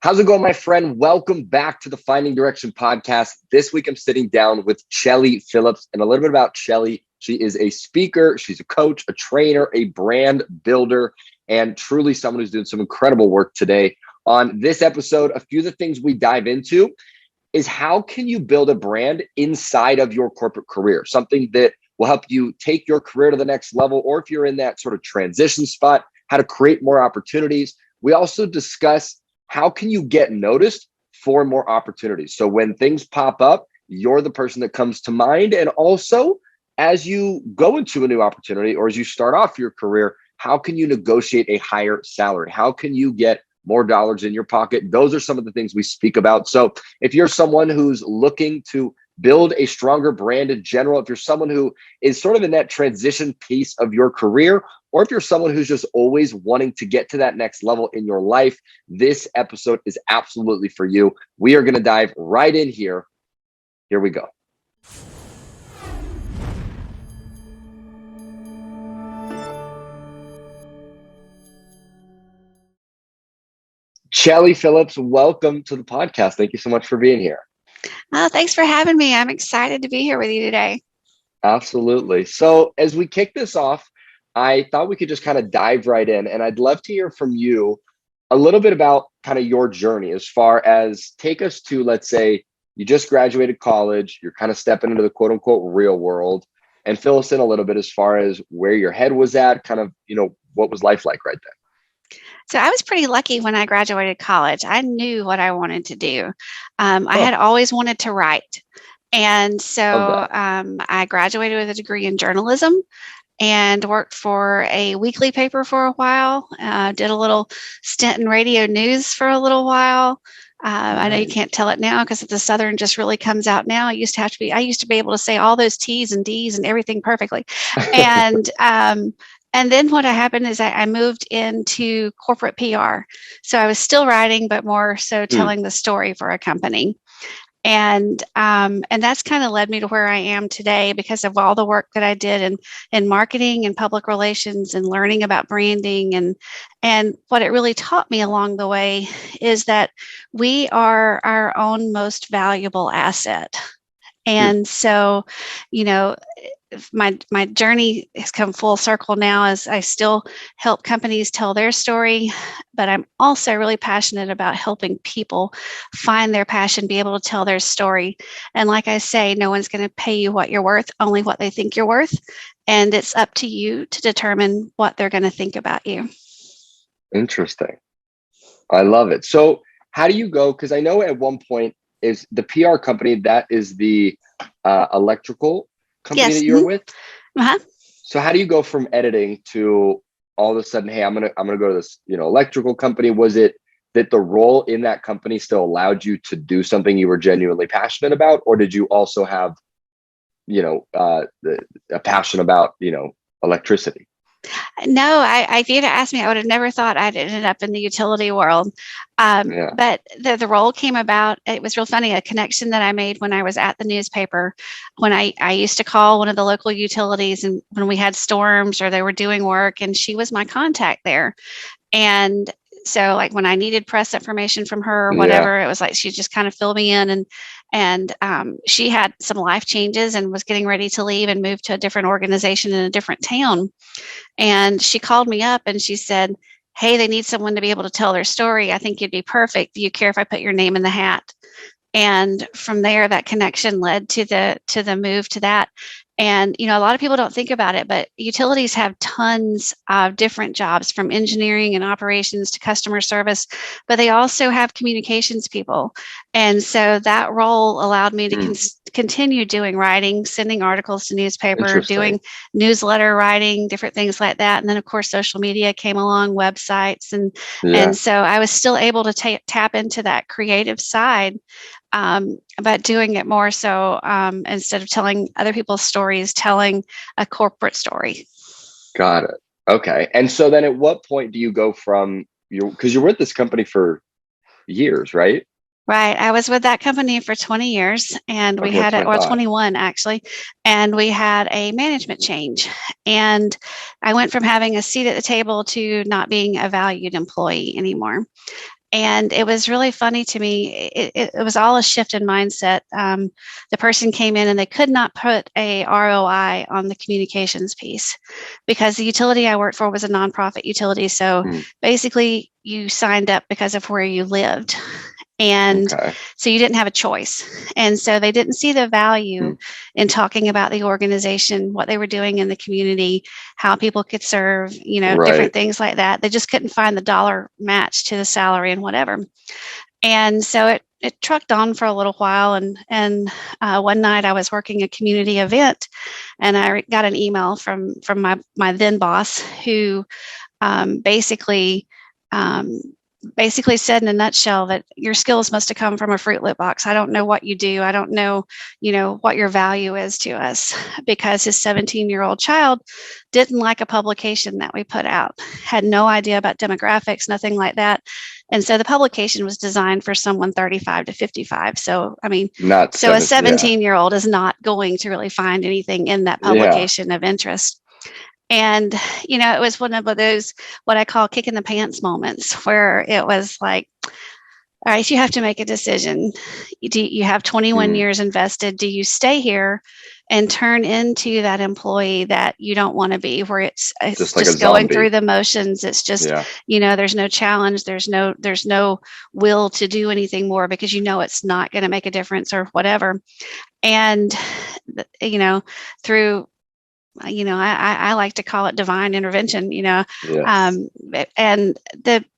How's it going, my friend? Welcome back to the Finding Direction podcast. This week, I'm sitting down with Chellie Phillips, and a little bit about Chellie. She is a speaker, she's a coach, a trainer, a brand builder, and truly someone who's doing some incredible work today. On this episode, a few of the things we dive into is how can you build a brand inside of your corporate career, something that will help you take your career to the next level, or if you're in that sort of transition spot, how to create more opportunities. We also discuss how can you get noticed for more opportunities? So when things pop up, you're the person that comes to mind. And also, as you go into a new opportunity or as you start off your career, how can you negotiate a higher salary? How can you get more dollars in your pocket? Those are some of the things we speak about. So if you're someone who's looking to build a stronger brand in general, if you're someone who is sort of in that transition piece of your career, or if you're someone who's just always wanting to get to that next level in your life, this episode is absolutely for you. We are going to dive right in here. Here we go. Chellie Phillips, welcome to the podcast. Thank you so much for being here. Oh, thanks for having me. I'm excited to be here with you today. Absolutely. So as we kick this off, I thought we could just kind of dive right in, and I'd love to hear from you a little bit about kind of your journey as far as take us to, let's say you just graduated college, you're kind of stepping into the quote unquote real world, and fill us in a little bit as far as where your head was at, kind of, what was life like right then? So I was pretty lucky when I graduated college. I knew what I wanted to do. I had always wanted to write. And so I graduated with a degree in journalism and worked for a weekly paper for a while. Did a little stint in radio news for a little while. I know you can't tell it now because the Southern just really comes out now. I used to be able to say all those T's and D's and everything perfectly. And then what happened is I moved into corporate PR. So I was still writing, but more so telling the story for a company. And that's kind of led me to where I am today because of all the work that I did in marketing and public relations and learning about branding. And what it really taught me along the way is that we are our own most valuable asset. And so, my journey has come full circle now as I still help companies tell their story, but I'm also really passionate about helping people find their passion, be able to tell their story. And like I say, no one's going to pay you what you're worth, only what they think you're worth. And it's up to you to determine what they're going to think about you. Interesting. I love it. So how do you go? Because I know at one point is the PR company, that is the electrical company that you're with. Uh-huh. So how do you go from editing to all of a sudden, hey, I'm gonna go to this, electrical company? Was it that the role in that company still allowed you to do something you were genuinely passionate about, or did you also have, a passion about, electricity? No, if you'd asked me, I would have never thought I'd ended up in the utility world. But the role came about. It was real funny, a connection that I made when I was at the newspaper, when I used to call one of the local utilities and when we had storms or they were doing work, and she was my contact there. And so like when I needed press information from her or whatever, it was like she just kind of filled me in, and she had some life changes and was getting ready to leave and move to a different organization in a different town. And she called me up and she said, hey, they need someone to be able to tell their story. I think you'd be perfect. Do you care if I put your name in the hat? And from there, that connection led to the move to that. And, a lot of people don't think about it, but utilities have tons of different jobs from engineering and operations to customer service, but they also have communications people. And so that role allowed me to continue doing writing, sending articles to newspaper, doing newsletter writing, different things like that. And then, of course, social media came along, websites. And so I was still able to tap into that creative side. But doing it more so instead of telling other people's stories, telling a corporate story. Got it. Okay. And so then at what point do you go from because you're with this company for years, right? Right. I was with that company for 20 years and we had 21 actually, and we had a management change. And I went from having a seat at the table to not being a valued employee anymore. And it was really funny to me. It was all a shift in mindset. The person came in and they could not put a ROI on the communications piece because the utility I worked for was a nonprofit utility. So basically, you signed up because of where you lived. And so you didn't have a choice. And so they didn't see the value in talking about the organization, what they were doing in the community, how people could serve, different things like that. They just couldn't find the dollar match to the salary and whatever. And so it trucked on for a little while. And one night I was working a community event and I got an email from my then boss who basically said in a nutshell that your skills must have come from a Fruit Loop box. I don't know what you do. I don't know, what your value is to us, because his 17-year-old child didn't like a publication that we put out, had no idea about demographics, nothing like that. And so the publication was designed for someone 35 to 55. So, a 17-year-old is not going to really find anything in that publication of interest. And, it was one of those, what I call kick in the pants moments, where it was like, all right, you have to make a decision. You have 21 years invested. Do you stay here and turn into that employee that you don't want to be, where it's just going through the motions? It's just, there's no challenge. There's no will to do anything more because it's not going to make a difference or whatever. And, through I like to call it divine intervention, and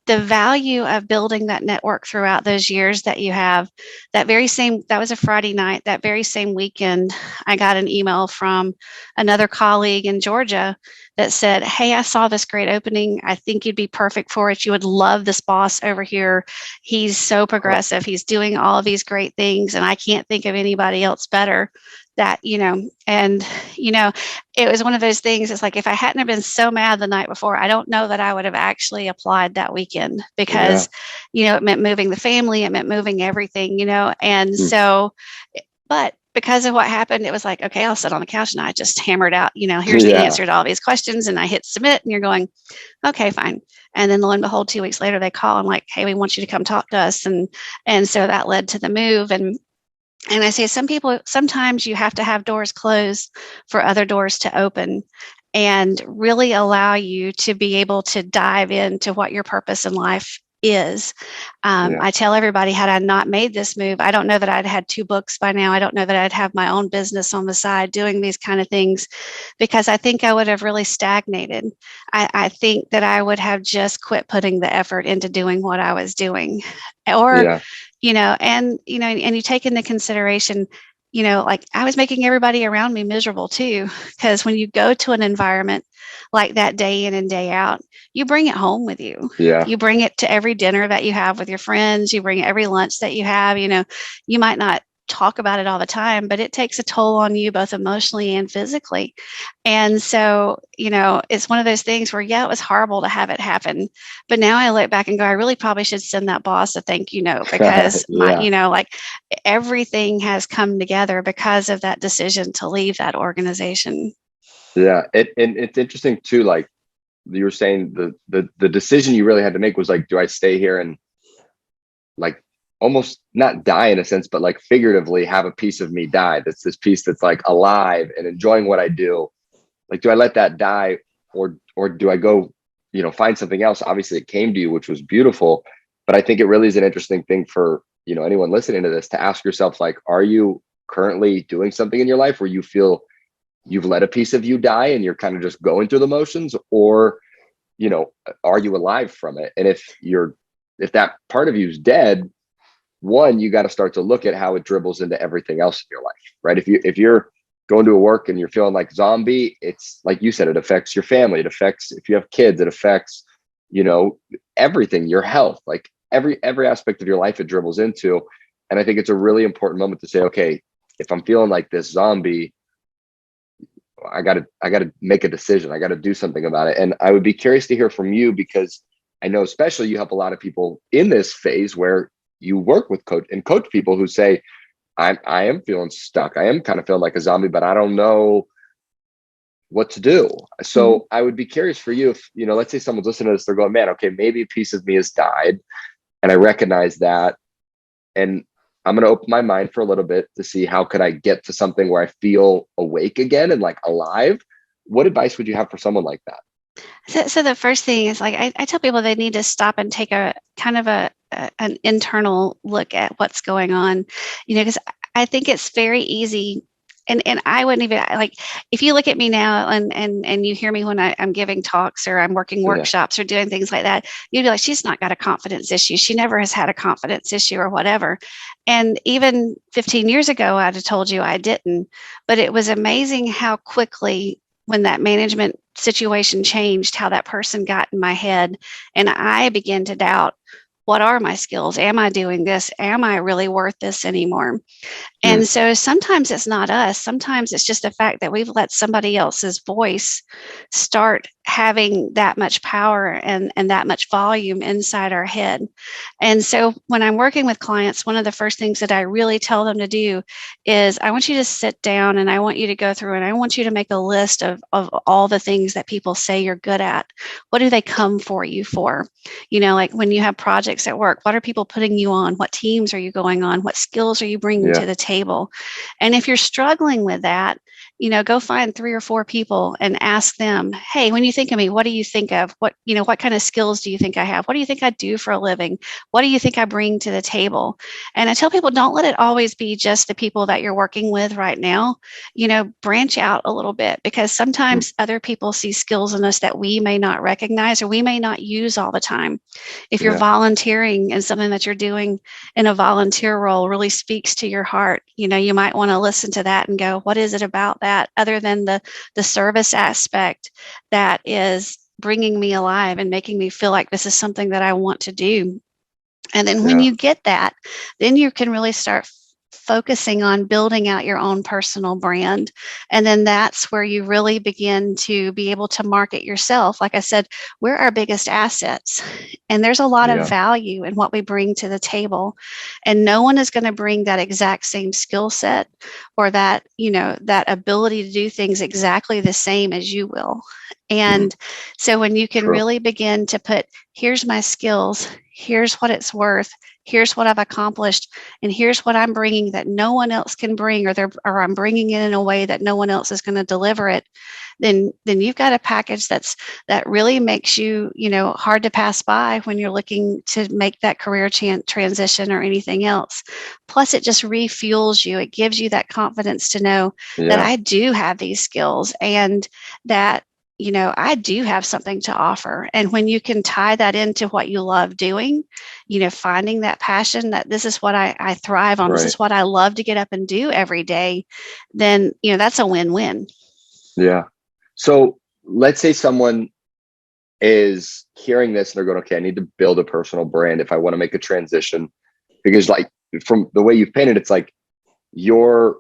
the value of building that network throughout those years that you have. That was a Friday night, that very same weekend, I got an email from another colleague in Georgia that said, "Hey, I saw this great opening. I think you'd be perfect for it. You would love this boss over here. He's so progressive. He's doing all of these great things. And I can't think of anybody else better." That, it was one of those things. It's like, if I hadn't have been so mad the night before, I don't know that I would have actually applied that weekend, because, it meant moving the family, it meant moving everything, and so, but because of what happened, it was like, okay, I'll sit on the couch, and I just hammered out, here's the answer to all these questions. And I hit submit, and you're going, okay, fine. And then lo and behold, 2 weeks later, they call and like, hey, we want you to come talk to us. And so that led to the move. And I say, sometimes you have to have doors closed for other doors to open, and really allow you to be able to dive into what your purpose in life is. I tell everybody, had I not made this move, I don't know that I'd had 2 books by now. I don't know that I'd have my own business on the side doing these kind of things, because I think I would have really stagnated. I think that I would have just quit putting the effort into doing what I was doing, or and you take into consideration, like, I was making everybody around me miserable too, because when you go to an environment like that day in and day out, you bring it home with you. You bring it to every dinner that you have with your friends. You bring it every lunch that you have. You might not talk about it all the time, but it takes a toll on you both emotionally and physically. And so, it's one of those things where, it was horrible to have it happen. But now I look back and go, I really probably should send that boss a thank you note, because like, everything has come together because of that decision to leave that organization. Yeah. And it's interesting too, like you were saying, the decision you really had to make was like, do I stay here and like almost not die in a sense, but like figuratively have a piece of me die? That's this piece that's like alive and enjoying what I do. Like, do I let that die, or do I go, find something else? Obviously it came to you, which was beautiful, but I think it really is an interesting thing for, anyone listening to this to ask yourself, like, are you currently doing something in your life where you feel you've let a piece of you die and you're kind of just going through the motions, or, are you alive from it? And if that part of you is dead, one, you got to start to look at how it dribbles into everything else in your life, right? If you're going to a work and you're feeling like zombie, it's like you said, it affects your family. It affects, if you have kids, it affects, everything, your health, like every aspect of your life it dribbles into. And I think it's a really important moment to say, okay, if I'm feeling like this zombie, I gotta make a decision. I gotta do something about it. And I would be curious to hear from you, because I know especially you help a lot of people in this phase where you work with coach people who say, I am feeling stuck. I am kind of feeling like a zombie, but I don't know what to do. So I would be curious for you if, let's say someone's listening to this, they're going, man, okay, maybe a piece of me has died. And I recognize that. And I'm going to open my mind for a little bit to see how could I get to something where I feel awake again and like alive. What advice would you have for someone like that? So the first thing is like I tell people they need to stop and take a kind of an internal look at what's going on, because I think it's very easy. And I wouldn't even like if you look at me now and you hear me when I'm giving talks or I'm working workshops or doing things like that, you'd be like, she's not got a confidence issue. She never has had a confidence issue or whatever. And even 15 years ago, I'd have told you I didn't. But it was amazing how quickly when that management situation changed, how that person got in my head. And I began to doubt, what are my skills? Am I doing this? Am I really worth this anymore? And so sometimes it's not us. Sometimes it's just the fact that we've let somebody else's voice start having that much power and that much volume inside our head. And so when I'm working with clients, one of the first things that I really tell them to do is I want you to sit down and I want you to go through and I want you to make a list of all the things that people say you're good at. What do they come for you for? Like when you have projects at work, what are people putting you on? What teams are you going on? What skills are you bringing to the table? And if you're struggling with that, go find 3 or 4 people and ask them, hey, when you think of me, what do you think of? What kind of skills do you think I have? What do you think I do for a living? What do you think I bring to the table? And I tell people, don't let it always be just the people that you're working with right now. Branch out a little bit because sometimes other people see skills in us that we may not recognize or we may not use all the time. If you're volunteering and something that you're doing in a volunteer role really speaks to your heart, you might want to listen to that and go, what is it about that other than the service aspect that is bringing me alive and making me feel like this is something that I want to do? And then when you get that, then you can really start focusing on building out your own personal brand. And then that's where you really begin to be able to market yourself. Like I said, we're our biggest assets. And there's a lot of value in what we bring to the table. And no one is going to bring that exact same skill set or that, that ability to do things exactly the same as you will. And so when you can really begin to put, here's my skills, here's what it's worth, here's what I've accomplished, and here's what I'm bringing that no one else can bring, or I'm bringing it in a way that no one else is going to deliver it, then you've got a package that really makes you, hard to pass by when you're looking to make that career transition or anything else. Plus, it just refuels you. It gives you that confidence to know that I do have these skills and that I do have something to offer. And when you can tie that into what you love doing, finding that passion that this is what I thrive on, this is what I love to get up and do every day, then, that's a win-win. Yeah. So let's say someone is hearing this and they're going, okay, I need to build a personal brand if I want to make a transition, because like from the way you've painted, it's like you're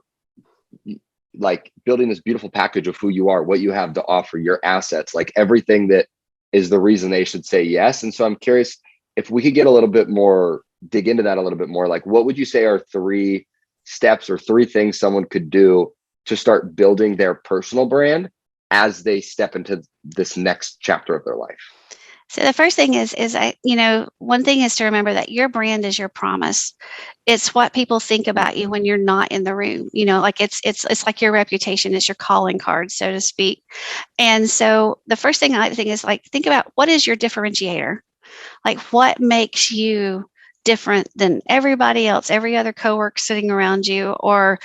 like building this beautiful package of who you are, what you have to offer, your assets, like everything that is the reason they should say yes. And so I'm curious if we could get a little bit more, dig into that a little bit more. Like, what would you say are 3 steps or 3 things someone could do to start building their personal brand as they step into this next chapter of their life? So the first thing is one thing is to remember that your brand is your promise. It's what people think about you when you're not in the room. Like it's like your reputation is your calling card, so to speak. And so the first thing I like to think is like, think about what is your differentiator? Like what makes you different than everybody else, every other coworker sitting around you, or,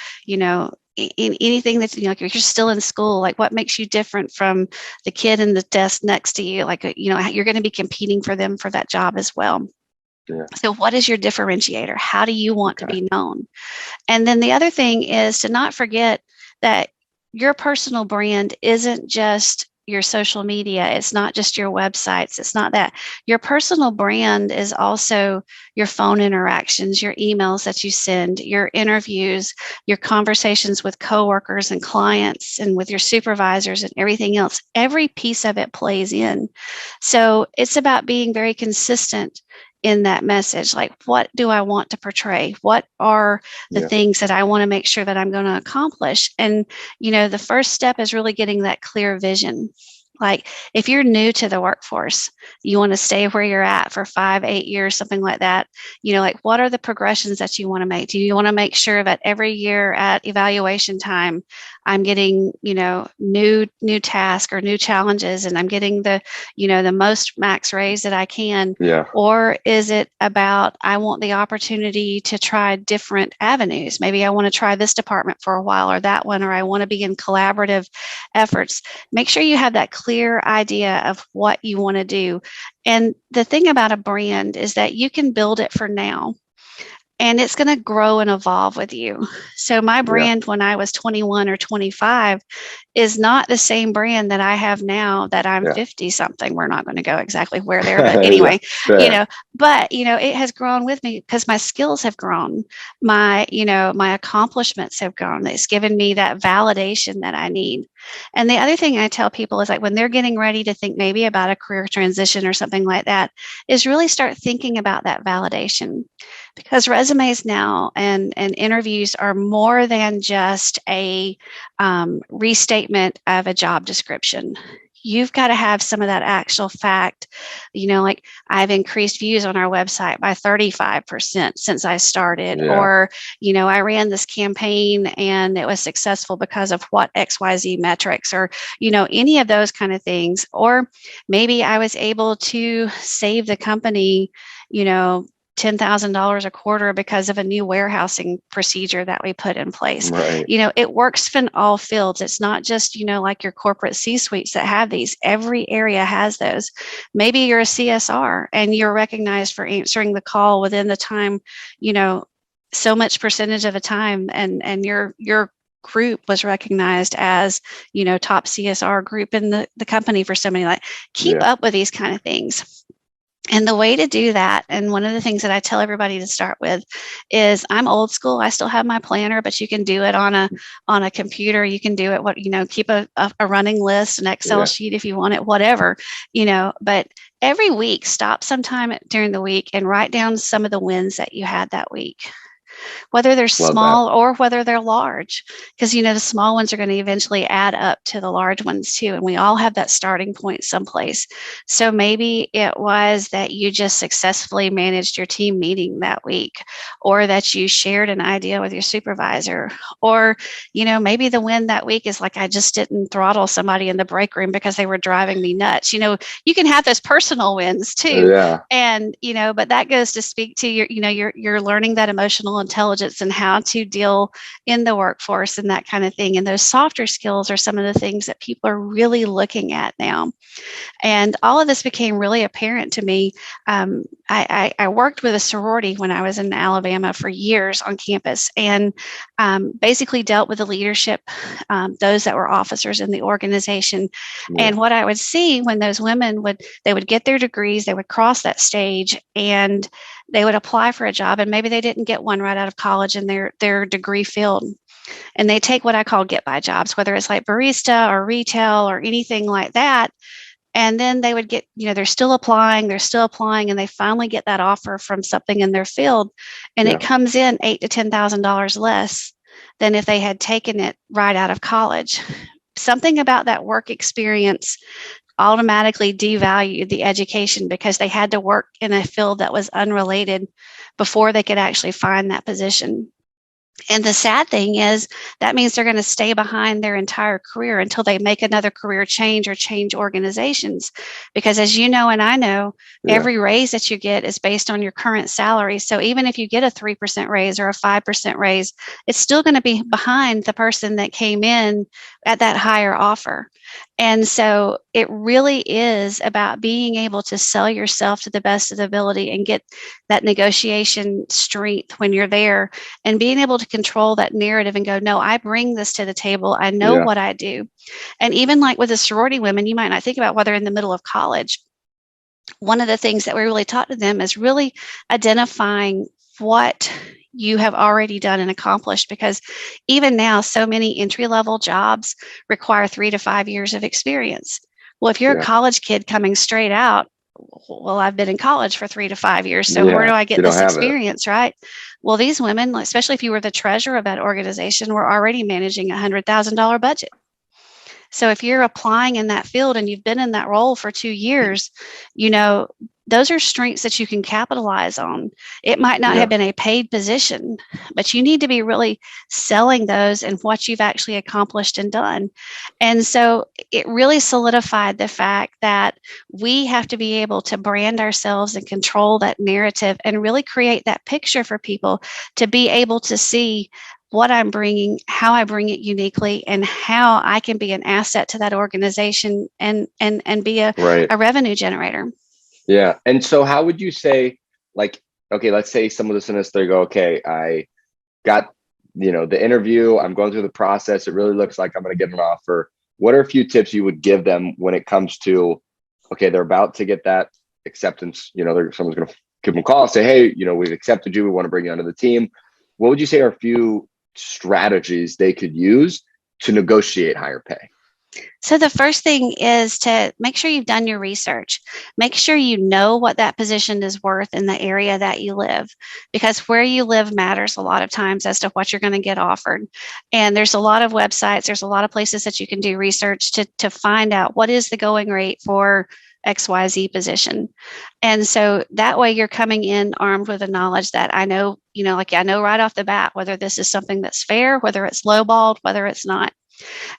in anything that's, like if you're still in school, like what makes you different from the kid in the desk next to you? Like, you're going to be competing for them for that job as well. Yeah. So what is your differentiator? How do you want to be known? And then the other thing is to not forget that your personal brand isn't just your social media. It's not just your websites. It's not that. Your personal brand is also your phone interactions, your emails that you send, your interviews, your conversations with coworkers and clients and with your supervisors and everything else. Every piece of it plays in. So it's about being very consistent in that message. Like, what do I want to portray? What are the things that I want to make sure that I'm going to accomplish? And, the first step is really getting that clear vision. Like if you're new to the workforce, you want to stay where you're at for 5, 8 years, something like that. Like what are the progressions that you want to make? Do you want to make sure that every year at evaluation time, I'm getting, new task or new challenges, and I'm getting the most max raise that I can? Yeah. Or is it about, I want the opportunity to try different avenues? Maybe I want to try this department for a while or that one, or I want to be in collaborative efforts. Make sure you have that clear idea of what you want to do. And the thing about a brand is that you can build it for now, and it's going to grow and evolve with you. So my brand when I was 21 or 25 is not the same brand that I have now that I'm 50 something. We're not going to go exactly where there, but anyway, it has grown with me because my skills have grown. My accomplishments have grown. It's given me that validation that I need. And the other thing I tell people is, like, when they're getting ready to think maybe about a career transition or something like that, is really start thinking about that validation. Because resumes now and interviews are more than just a restatement of a job description. You've got to have some of that actual fact, like I've increased views on our website by 35% since I started, or, I ran this campaign and it was successful because of what XYZ metrics, or, any of those kind of things. Or maybe I was able to save the company, $10,000 a quarter because of a new warehousing procedure that we put in place. Right. It works in all fields. It's not just, like your corporate C-suites that have these. Every area has those. Maybe you're a CSR and you're recognized for answering the call within the time, so much percentage of the time, and your group was recognized as, top CSR group in the company for so many. Like, keep up with these kind of things. And the way to do that, and one of the things that I tell everybody to start with, is I'm old school. I still have my planner, but you can do it on a computer. You can do it, keep a running list, an Excel sheet if you want it, whatever, but every week, stop sometime during the week and write down some of the wins that you had that week, whether they're small or whether they're large, because the small ones are going to eventually add up to the large ones too, and we all have that starting point someplace. So maybe it was that you just successfully managed your team meeting that week, or that you shared an idea with your supervisor, or maybe the win that week is like, I just didn't throttle somebody in the break room because they were driving me nuts. You can have those personal wins too, and but that goes to speak to you're learning that emotional intelligence and how to deal in the workforce and that kind of thing. And those softer skills are some of the things that people are really looking at now. And all of this became really apparent to me. I worked with a sorority when I was in Alabama for years on campus, and basically dealt with the leadership, those that were officers in the organization. And what I would see when those women would get their degrees, they would cross that stage, and they would apply for a job, and maybe they didn't get one right out of college in their degree field. And they take what I call get by jobs, whether it's like barista or retail or anything like that. And then they would get, they're still applying, and they finally get that offer from something in their field. And it comes in $8,000 to $10,000 less than if they had taken it right out of college. Something about that work experience automatically devalued the education, because they had to work in a field that was unrelated before they could actually find that position. And the sad thing is that means they're going to stay behind their entire career until they make another career change or change organizations. Because as you know, and I know, every raise that you get is based on your current salary. So even if you get a 3% raise or a 5% raise, it's still going to be behind the person that came in at that higher offer. And so it really is about being able to sell yourself to the best of the ability and get that negotiation strength when you're there, and being able to control that narrative and go, no, I bring this to the table. I know what I do. And even like with the sorority women, you might not think about whether in the middle of college. One of the things that we really taught to them is really identifying what you have already done and accomplished, because even now, so many entry-level jobs require 3 to 5 years of experience. Well, if you're a college kid coming straight out, well, I've been in college for 3 to 5 years, so where do I get this experience, right? Well, these women, especially if you were the treasurer of that organization, were already managing $100,000 budget. So if you're applying in that field and you've been in that role for 2 years, those are strengths that you can capitalize on. It might not have been a paid position, but you need to be really selling those and what you've actually accomplished and done. And so it really solidified the fact that we have to be able to brand ourselves and control that narrative and really create that picture for people to be able to see what I'm bringing, how I bring it uniquely, and how I can be an asset to that organization and be a revenue generator. Yeah. And so how would you say, like, okay, let's say some of the listeners, they go, okay, I got, the interview, I'm going through the process. It really looks like I'm going to get an offer. What are a few tips you would give them when it comes to, okay, they're about to get that acceptance, someone's going to give them a call and say, hey, we've accepted you. We want to bring you onto the team. What would you say are a few strategies they could use to negotiate higher pay? So the first thing is to make sure you've done your research. Make sure you know what that position is worth in the area that you live, because where you live matters a lot of times as to what you're going to get offered. And there's a lot of websites, there's a lot of places that you can do research to find out what is the going rate for XYZ position. And so that way you're coming in armed with the knowledge that I know, I know right off the bat whether this is something that's fair, whether it's lowballed, whether it's not.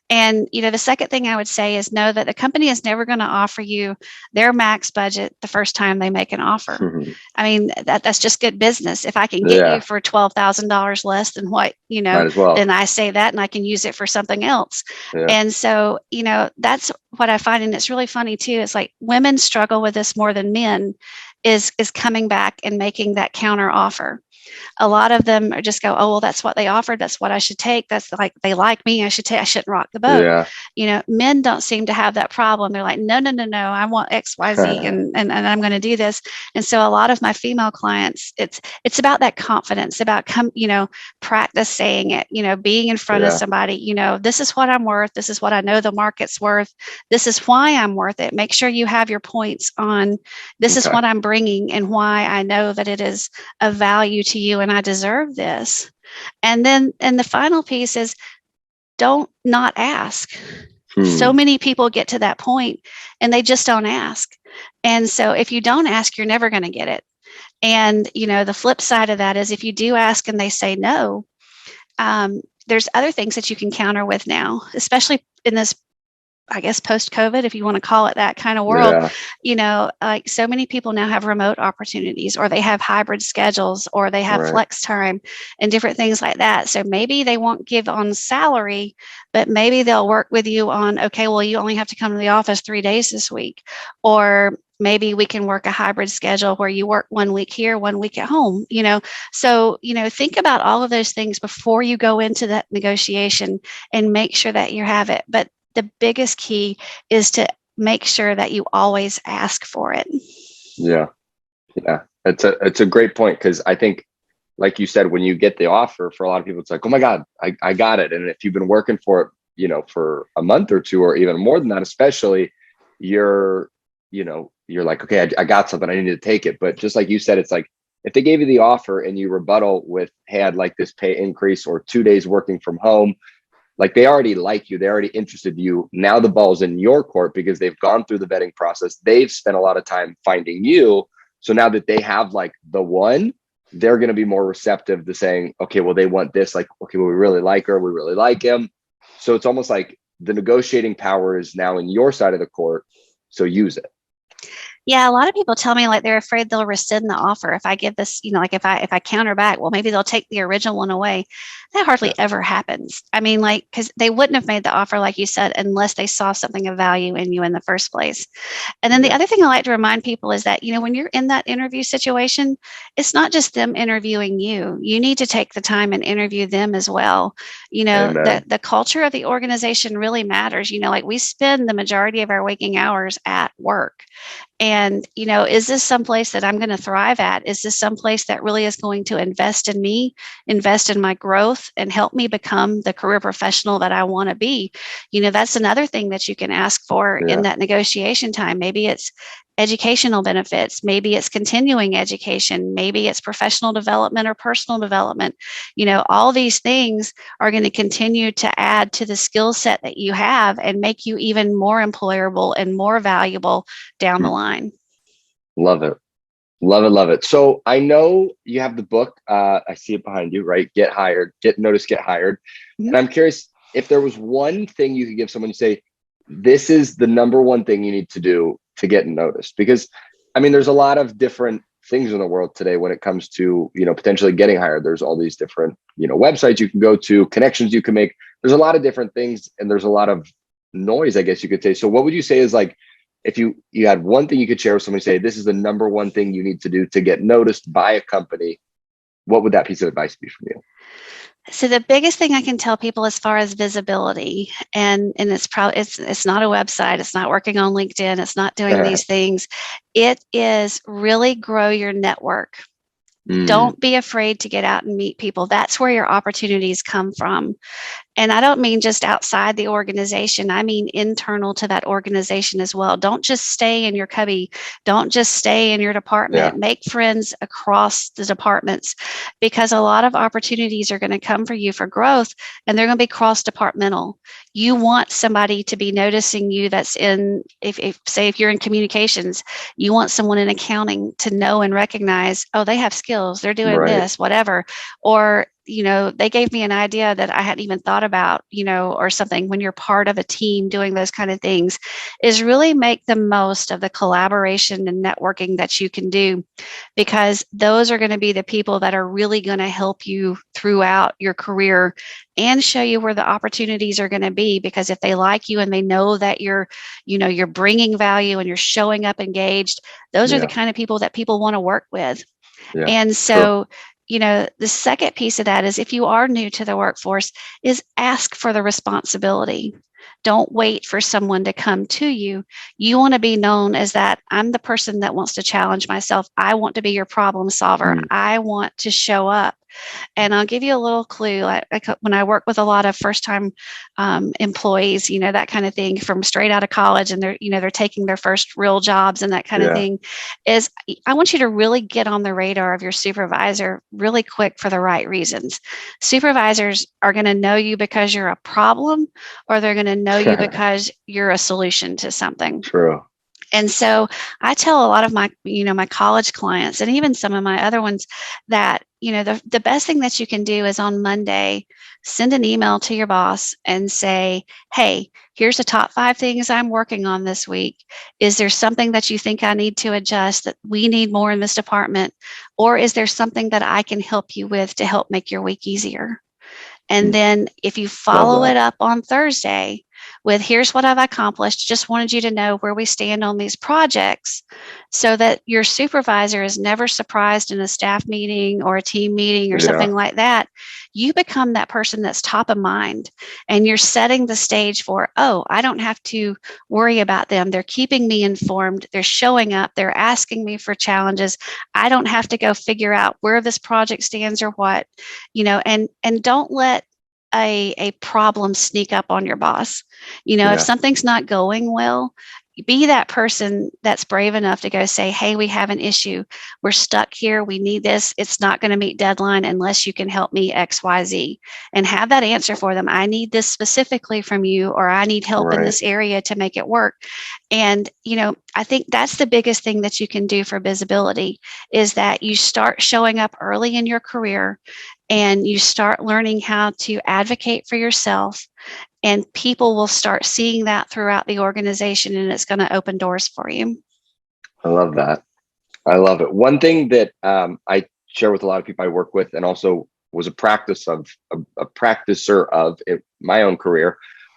And, the second thing I would say is know that the company is never going to offer you their max budget the first time they make an offer. Mm-hmm. I mean, that's just good business. If I can get you for $12,000 less than what, then I say that and I can use it for something else. Yeah. And so, that's what I find. And it's really funny too. It's like women struggle with this more than men is coming back and making that counter offer. A lot of them just go, oh, well, that's what they offered. That's what I should take. That's like, they like me. I shouldn't rock the boat. Yeah. Men don't seem to have that problem. They're like, no, I want X, Y, Z, and I'm going to do this. And so a lot of my female clients, it's about that confidence, about practice saying it, being in front of somebody, this is what I'm worth. This is what I know the market's worth. This is why I'm worth it. Make sure you have your points on this is what I'm bringing and why I know that it is of value to you and I deserve this. And the final piece is don't not ask. So many people get to that point and they just don't ask. And so if you don't ask, you're never going to get it. And, the flip side of that is if you do ask and they say no, there's other things that you can counter with now, especially in this, I guess, post-COVID, if you want to call it that kind of world. Like so many people now have remote opportunities, or they have hybrid schedules, or they have flex time and different things like that. So maybe they won't give on salary, but maybe they'll work with you on, okay, well, you only have to come to the office 3 days this week. Or maybe we can work a hybrid schedule where you work 1 week here, 1 week at home, So, think about all of those things before you go into that negotiation and make sure that you have it. But the biggest key is to make sure that you always ask for it. Yeah. It's a great point, because I think, like you said, when you get the offer, for a lot of people, it's like, oh my God, I got it. And if you've been working for it, for a month or two, or even more than that, especially, you're like, okay, I got something, I need to take it. But just like you said, it's like, if they gave you the offer and you rebuttal with, hey, I'd like this pay increase or 2 days working from home, like they already like you, they're already interested in you. Now the ball's in your court because they've gone through the vetting process. They've spent a lot of time finding you. So now that they have like the one, they're going to be more receptive to saying, okay, well, they want this. Like, okay, well, we really like her. We really like him. So it's almost like the negotiating power is now in your side of the court. So use it. Yeah, a lot of people tell me like they're afraid they'll rescind the offer if I give this, like if I counter back, well, maybe they'll take the original one away. That hardly ever happens. I mean, like, because they wouldn't have made the offer, like you said, unless they saw something of value in you in the first place. And then the other thing I like to remind people is that, when you're in that interview situation, it's not just them interviewing you. You need to take the time and interview them as well. The culture of the organization really matters. Like we spend the majority of our waking hours at work. And, is this someplace that I'm going to thrive at? Is this someplace that really is going to invest in me, invest in my growth, and help me become the career professional that I want to be? That's another thing that you can ask for in that negotiation time. Maybe it's, educational benefits. Maybe it's continuing education. Maybe it's professional development or personal development. All these things are going to continue to add to the skill set that you have and make you even more employable and more valuable down the line. Love it. Love it. Love it. So I know you have the book. I see it behind you, right? Get Hired, Get Noticed, Get Hired. Mm-hmm. And I'm curious if there was one thing you could give someone to say, this is the number one thing you need to do to get noticed. Because there's a lot of different things in the world today when it comes to, potentially getting hired. There's all these different, websites you can go to, connections you can make. There's a lot of different things and there's a lot of noise, I guess you could say. So what would you say is like, if you had one thing you could share with somebody, say, this is the number one thing you need to do to get noticed by a company, what would that piece of advice be from you? So the biggest thing I can tell people as far as visibility, and it's probably it's not a website, it's not working on LinkedIn, it's not doing these things. It is really grow your network. Don't be afraid to get out and meet people. That's where your opportunities come from. And I don't mean just outside the organization. I mean internal to that organization as well. Don't just stay in your cubby. Don't just stay in your department. Make friends across the departments, because a lot of opportunities are going to come for you for growth, and they're going to be cross-departmental. You want somebody to be noticing you that's in, if you're in communications, you want someone in accounting to know and recognize, oh, they have skills, they're doing this, whatever. Or they gave me an idea that I hadn't even thought about, or something. When you're part of a team doing those kind of things, is really make the most of the collaboration and networking that you can do, because those are going to be the people that are really going to help you throughout your career and show you where the opportunities are going to be. Because if they like you and they know that you're bringing value and you're showing up engaged, those are the kind of people that people want to work with. And so, the second piece of that is, if you are new to the workforce, is ask for the responsibility. Don't wait for someone to come to you. You want to be known as that I'm the person that wants to challenge myself. I want to be your problem solver. I want to show up. And I'll give you a little clue. When I work with a lot of first-time employees, that kind of thing, from straight out of college, and they're taking their first real jobs and that kind of thing, is I want you to really get on the radar of your supervisor really quick for the right reasons. Supervisors are going to know you because you're a problem, or they're going to know you because you're a solution to something. True. And so I tell a lot of my, my college clients, and even some of my other ones, that, the best thing that you can do is on Monday, send an email to your boss and say, hey, here's the top 5 things I'm working on this week. Is there something that you think I need to adjust, that we need more in this department? Or is there something that I can help you with to help make your week easier? And then if you follow it up on Thursday with, here's what I've accomplished, just wanted you to know where we stand on these projects, so that your supervisor is never surprised in a staff meeting or a team meeting or something like that. You become that person that's top of mind, and you're setting the stage for, oh, I don't have to worry about them. They're keeping me informed. They're showing up. They're asking me for challenges. I don't have to go figure out where this project stands or what, and don't let a problem sneak up on your boss. If something's not going well, be that person that's brave enough to go say, hey, we have an issue. We're stuck here. We need this. It's not going to meet deadline unless you can help me XYZ, and have that answer for them. I need this specifically from you, or I need help in this area to make it work. And, I think that's the biggest thing that you can do for visibility, is that you start showing up early in your career, and you start learning how to advocate for yourself, and people will start seeing that throughout the organization, and it's going to open doors for you. I love that. I love it. One thing that I share with a lot of people I work with, and also was a practicer of in my own career,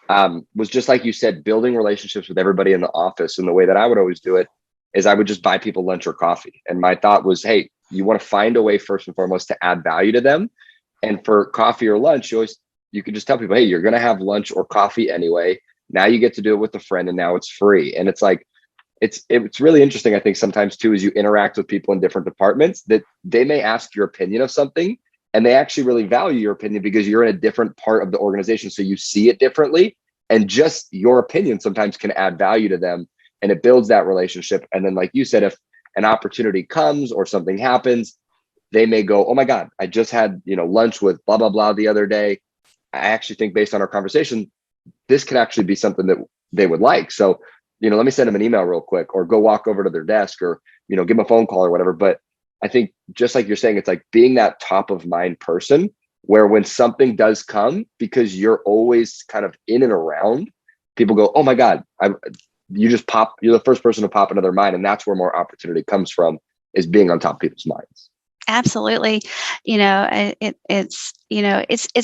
was just like you said, building relationships with everybody in the office. And the way that I would always do it is I would just buy people lunch or coffee. And my thought was, hey, you want to find a way first and foremost to add value to them. And for coffee or lunch, you can just tell people, hey, you're going to have lunch or coffee anyway. Now you get to do it with a friend, and now it's free. And it's like, it's really interesting, I think, sometimes too, as you interact with people in different departments, that they may ask your opinion of something, and they actually really value your opinion because you're in a different part of the organization. So you see it differently, and just your opinion sometimes can add value to them. and it builds that relationship. And then, like you said, if an opportunity comes or something happens, they may go, oh my God, I just had, lunch with blah, blah, blah the other day. I actually think based on our conversation, this could actually be something that they would like. So, let me send them an email real quick, or go walk over to their desk, or, give them a phone call or whatever. But I think, just like you're saying, it's like being that top of mind person where when something does come, because you're always kind of in and around, people go, oh my God, you're the first person to pop into their mind. And that's where more opportunity comes from, is being on top of people's minds. Absolutely. It's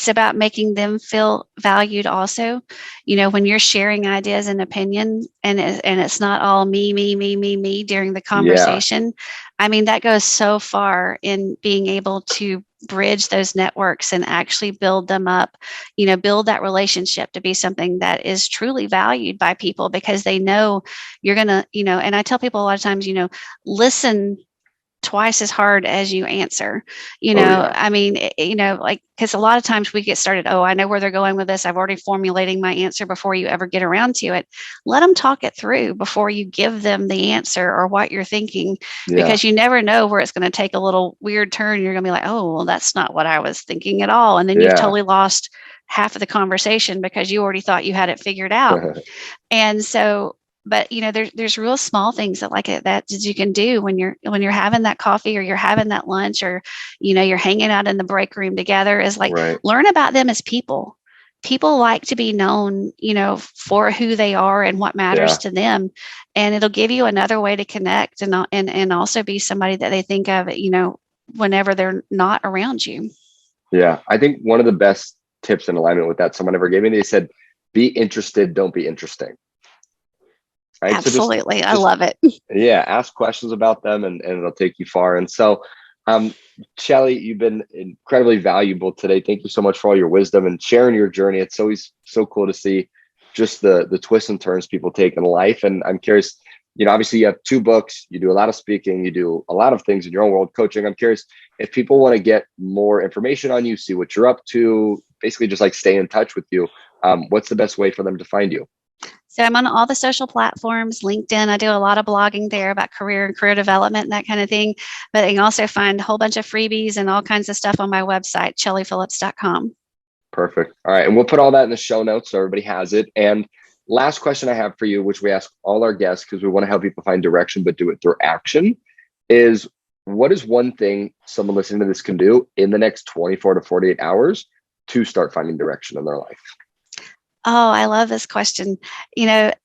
about making them feel valued also. When you're sharing ideas and opinions, and it's not all me during the conversation. Yeah. I mean, that goes so far in being able to bridge those networks and actually build them up, build that relationship to be something that is truly valued by people, because they know you're going to, and I tell people a lot of times, listen twice as hard as you answer. I mean, like, because a lot of times we get started, oh, I know where they're going with this, I've already formulating my answer before you ever get around to it. Let them talk it through before you give them the answer or what you're thinking, because you never know where it's going to take a little weird turn. You're going to be like, oh, well, that's not what I was thinking at all. And then you've totally lost half of the conversation because you already thought you had it figured out. And so, but there's real small things that you can do when you're having that coffee, or you're having that lunch, or you're hanging out in the break room together, is like, learn about them as people. People like to be known, for who they are and what matters to them, and it'll give you another way to connect, and also be somebody that they think of, whenever they're not around you. Yeah, I think one of the best tips in alignment with that someone ever gave me, they said, "Be interested, don't be interesting." Right? Absolutely. So just, I love it. Yeah. Ask questions about them, and it'll take you far. And so, Chellie, you've been incredibly valuable today. Thank you so much for all your wisdom and sharing your journey. It's always so cool to see just the twists and turns people take in life. And I'm curious, obviously you have 2 books, you do a lot of speaking, you do a lot of things in your own world, coaching. I'm curious if people want to get more information on you, see what you're up to, basically just like stay in touch with you. What's the best way for them to find you? So I'm on all the social platforms, LinkedIn. I do a lot of blogging there about career and career development and that kind of thing. But you can also find a whole bunch of freebies and all kinds of stuff on my website, ChellePhillips.com. Perfect. All right. And we'll put all that in the show notes so everybody has it. And last question I have for you, which we ask all our guests because we want to help people find direction, but do it through action, is what is one thing someone listening to this can do in the next 24 to 48 hours to start finding direction in their life? Oh, I love this question.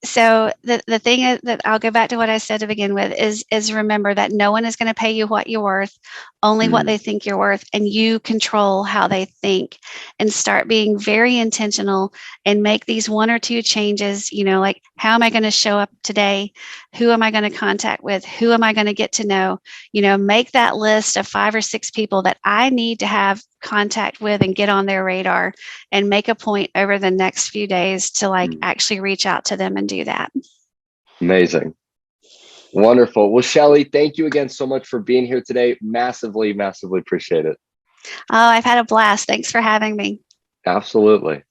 So the thing is that I'll go back to what I said to begin with is remember that no one is going to pay you what you're worth, only what they think you're worth, and you control how they think. And start being very intentional and make these 1 or 2 changes, like, how am I going to show up today? Who am I going to contact with? Who am I going to get to know? Make that list of 5 or 6 people that I need to have contact with and get on their radar, and make a point over the next few days to actually reach out to them and do that. Amazing. Wonderful. Well, Chellie, thank you again so much for being here today. Massively, massively appreciate it. Oh, I've had a blast. Thanks for having me. Absolutely.